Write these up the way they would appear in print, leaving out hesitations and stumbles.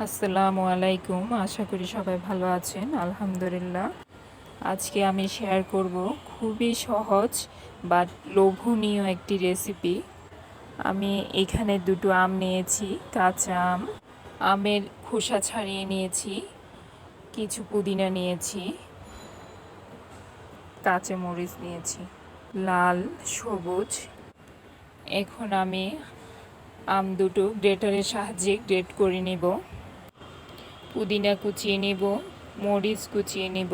আসসালামু আলাইকুম। আশা করি সবাই ভালো আছেন। আলহামদুলিল্লাহ। আজকে আমি শেয়ার করব খুবই সহজ বাট লোভনীয় একটি রেসিপি। আমি এখানে দুটো আম নিয়েছি, কাঁচা আম। আমের খোসা ছাড়িয়ে নিয়েছি, কিছু পুদিনা নিয়েছি, কাঁচা মরিচ নিয়েছি, লাল, সবুজ। এখন আমি আম দুটো গ্রেটারের সাহায্যে গ্রেট করে নেব। পুদিনা কুচিয়ে নেব, মরিচ কুচিয়ে নেব।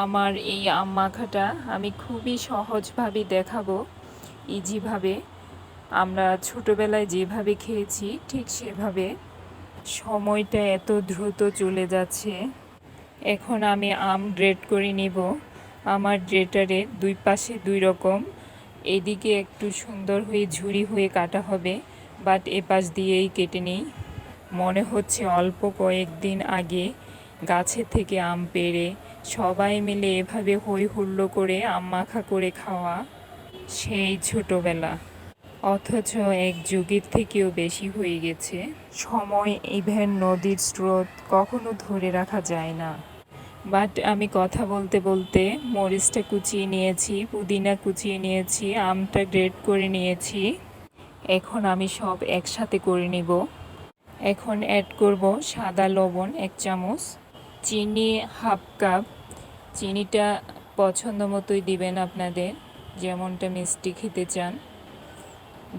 আমার এই আম মাখাটা আমি খুবই সহজভাবে দেখাবো, ইজিভাবে। আমরা ছোটোবেলায় যেভাবে খেয়েছি ঠিক সেভাবে। সময়টা এত দ্রুত চলে যাচ্ছে। এখন আমি আম গ্রেট করে নেব। আমার গ্রেটারে দুই পাশে দুই রকম, এদিকে একটু সুন্দর হয়ে ঝুরি হয়ে কাটা হবে, বাট এপাশ দিয়েই কেটে নেই। মনে হচ্ছে অল্প কয়েকদিন আগে গাছে থেকে আম পেড়ে সবাই মিলে এভাবে হই হুল্লো করে আম মাখা করে খাওয়া সেই ছোটবেলা। অথচ এক যুগের থেকেও বেশি হয়ে গেছে। সময় ইভেন নদীর স্রোত কখনো ধরে রাখা যায় না। বাট আমি কথা বলতে বলতে মরিচটা কুচিয়ে নিয়েছি, পুদিনা কুচিয়ে নিয়েছি, আমটা গ্রেট করে নিয়েছি। এখন আমি সব একসাথে করে নেব। এখন অ্যাড করব সাদা লবণ 1 চামচ, চিনি হাফ কাপ। চিনিটা পছন্দ মতোই দিবেন আপনাদের, যেমনটা মিষ্টি খেতে চান।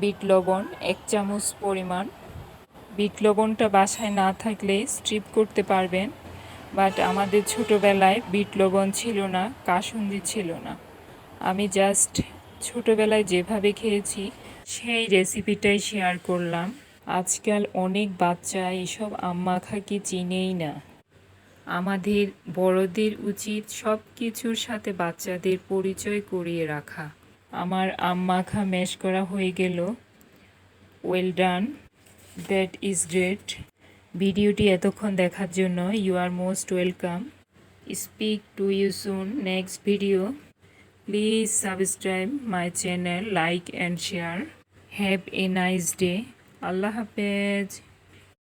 বিট লবণ 1 চামচ পরিমাণ। বিট লবণটা বাসায় না থাকলে স্ট্রিপ করতে পারবেন, বাট আমাদের ছোটোবেলায় বিট লবণ ছিল না, কাসুন্দি ছিল না। আমি জাস্ট ছোটোবেলায় যেভাবে খেয়েছি সেই রেসিপিটাই শেয়ার করলাম। আজকাল অনেক বাচ্চা এসব আম মাখা কি চিনেই না। আমাদের বড়দের উচিত সব কিছুর সাথে বাচ্চাদের পরিচয় করিয়ে রাখা। আমার আম মাখা ম্যাশ করা হয়ে গেল। Well done, that is great. ভিডিওটি এতক্ষণ দেখার জন্য you are most welcome. Speak to you soon next video. Please subscribe my channel, like and share. Have a nice day. আল্লাহ হাফেজ।